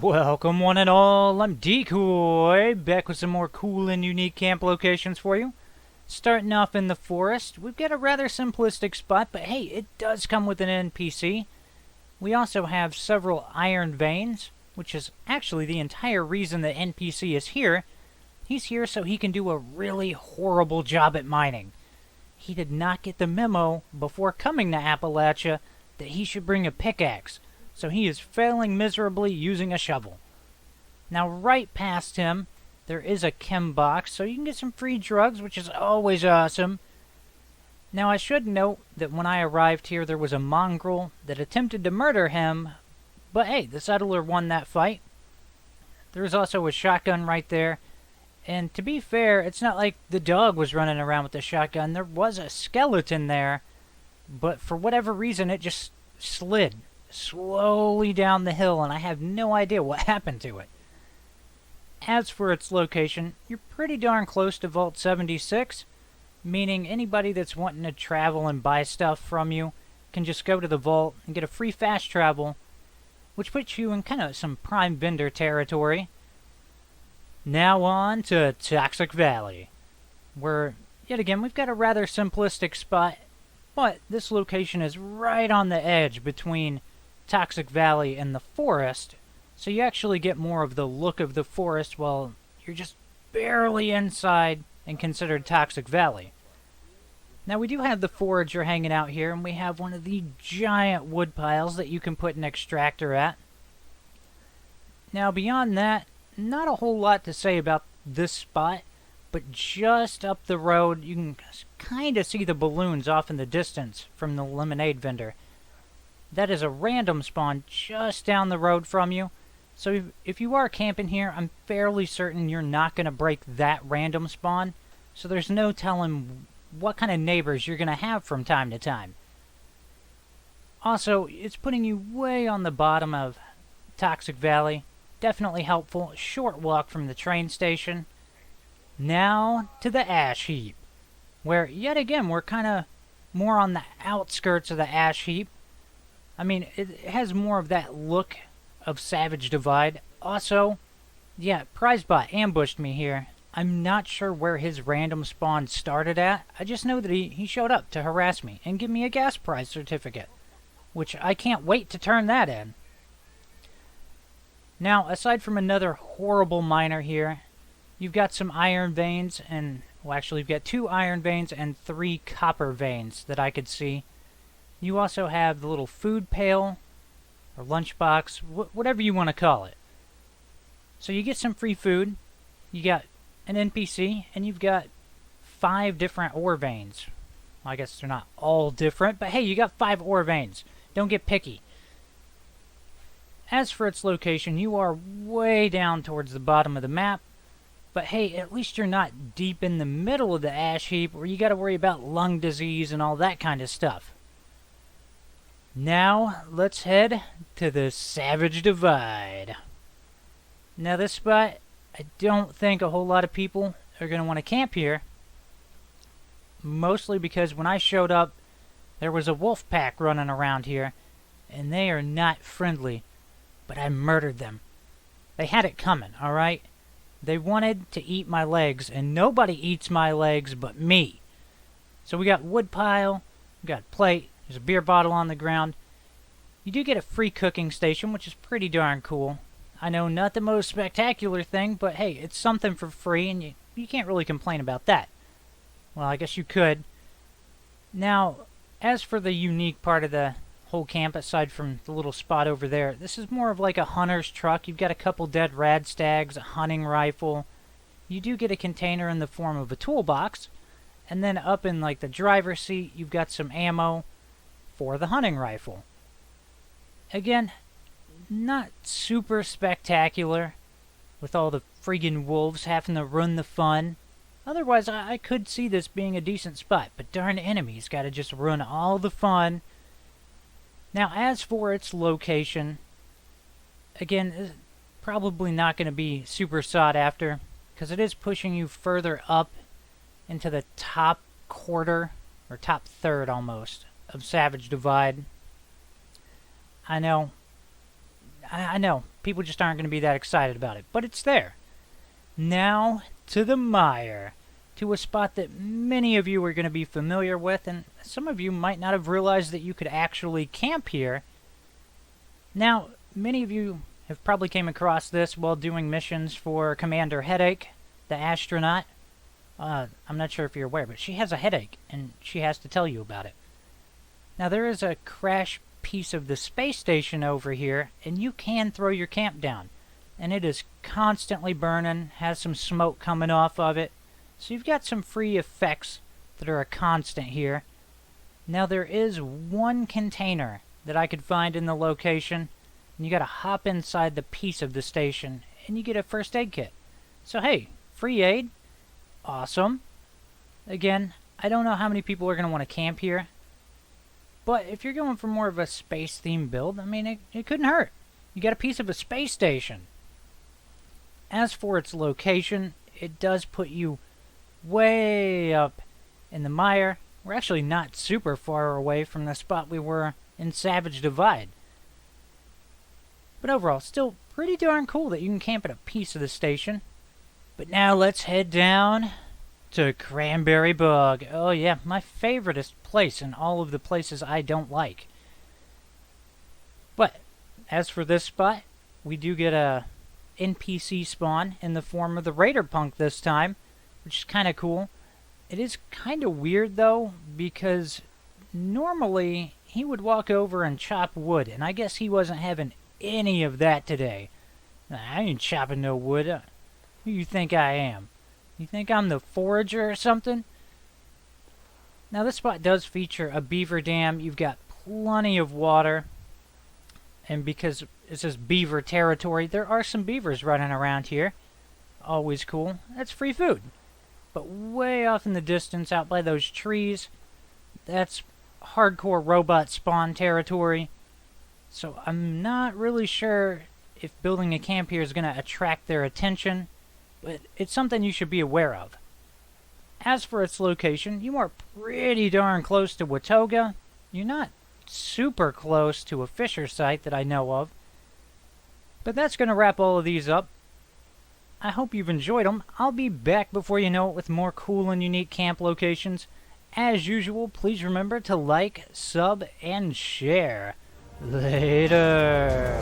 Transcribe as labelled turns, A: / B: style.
A: Welcome one and all, I'm Decoy, back with some more cool and unique camp locations for you. Starting off in the forest, we've got a rather simplistic spot, but hey, it does come with an NPC. We also have several iron veins, which is actually the entire reason the NPC is here. He's here so he can do a really horrible job at mining. He did not get the memo before coming to Appalachia that he should bring a pickaxe, so he is failing miserably using a shovel. Now, right past him, there is a chem box, so you can get some free drugs, which is always awesome. Now, I should note that when I arrived here, there was a mongrel that attempted to murder him, but hey, the settler won that fight. There's also a shotgun right there, and to be fair, it's not like the dog was running around with the shotgun. There was a skeleton there, but for whatever reason, it just slid slowly down the hill, and I have no idea what happened to it. As for its location, you're pretty darn close to Vault 76, meaning anybody that's wanting to travel and buy stuff from you can just go to the vault and get a free fast travel, which puts you in kind of some prime vendor territory. Now on to Ataxic Valley, where, yet again, we've got a rather simplistic spot, but this location is right on the edge between Ataxic Valley and the forest, so you actually get more of the look of the forest while you're just barely inside and considered Ataxic Valley. Now, we do have the forager hanging out here, and we have one of the giant wood piles that you can put an extractor at. Now, beyond that, not a whole lot to say about this spot, but just up the road, you can kind of see the balloons off in the distance from the lemonade vendor. That is a random spawn just down the road from you. So if you are camping here, I'm fairly certain you're not going to break that random spawn. So there's no telling what kind of neighbors you're going to have from time to time. Also, it's putting you way on the bottom of Ataxic Valley. Definitely helpful. Short walk from the train station. Now to the ash heap, where yet again we're kind of more on the outskirts of the ash heap. I mean, it has more of that look of Savage Divide. Also, yeah, PrizeBot ambushed me here. I'm not sure where his random spawn started at. I just know that he showed up to harass me and give me a gas prize certificate, which I can't wait to turn that in. Now, aside from another horrible miner here, you've got some iron veins, and, well, actually, you've got 2 iron veins and 3 copper veins that I could see. You also have the little food pail, or lunchbox, whatever you want to call it. So you get some free food, you got an NPC, and you've got 5 different ore veins. Well, I guess they're not all different, but hey, you got 5 ore veins. Don't get picky. As for its location, you are way down towards the bottom of the map, but hey, at least you're not deep in the middle of the ash heap where you got to worry about lung disease and all that kind of stuff. Now, let's head to the Savage Divide. Now, this spot, I don't think a whole lot of people are going to want to camp here. Mostly because when I showed up, there was a wolf pack running around here, and they are not friendly, but I murdered them. They had it coming, alright? They wanted to eat my legs, and nobody eats my legs but me. So we got wood pile, we got plate, there's a beer bottle on the ground. You do get a free cooking station, which is pretty darn cool. I know, not the most spectacular thing, but hey, it's something for free, and you can't really complain about that. Well, I guess you could. Now, as for the unique part of the whole camp, aside from the little spot over there, this is more of like a hunter's truck. You've got a couple dead rad stags, a hunting rifle. You do get a container in the form of a toolbox, and then up in like the driver's seat, you've got some ammo for the hunting rifle. Again, not super spectacular with all the friggin' wolves having to ruin the fun. Otherwise, I could see this being a decent spot, but darn enemies gotta just ruin all the fun. Now, as for its location, again, it's probably not going to be super sought after, because it is pushing you further up into the top quarter, or top third almost, of Savage Divide. I know. people just aren't going to be that excited about it. But it's there. Now to the mire, to a spot that many of you are going to be familiar with, and some of you might not have realized that you could actually camp here. Now, many of you have probably came across this while doing missions for Commander Headache, the astronaut. I'm not sure if you're aware, but she has a headache, and she has to tell you about it. Now, there is a crash piece of the space station over here, and you can throw your camp down. And it is constantly burning, has some smoke coming off of it. So you've got some free effects that are a constant here. Now, there is one container that I could find in the location, and you gotta hop inside the piece of the station, and you get a first aid kit. So hey, free aid. Awesome. Again, I don't know how many people are going to want to camp here, but if you're going for more of a space-themed build, I mean, it couldn't hurt. You got a piece of a space station. As for its location, it does put you way up in the mire. We're actually not super far away from the spot we were in Savage Divide. But overall, still pretty darn cool that you can camp at a piece of the station. But now let's head down to Cranberry Bug. Oh yeah, my favoriteest place in all of the places I don't like. But as for this spot, we do get a NPC spawn in the form of the Raider Punk this time, which is kind of cool. It is kind of weird though, because normally he would walk over and chop wood, and I guess he wasn't having any of that today. I ain't chopping no wood. Who you think I am? You think I'm the forager or something? Now this spot does feature a beaver dam. You've got plenty of water. And because it says beaver territory, there are some beavers running around here. Always cool. That's free food. But way off in the distance, out by those trees, that's hardcore robot spawn territory. So I'm not really sure if building a camp here is going to attract their attention. But it's something you should be aware of. As for its location, you are pretty darn close to Watoga. You're not super close to a Fisher site that I know of. But that's going to wrap all of these up. I hope you've enjoyed them. I'll be back before you know it with more cool and unique camp locations. As usual, please remember to like, sub, and share. Later.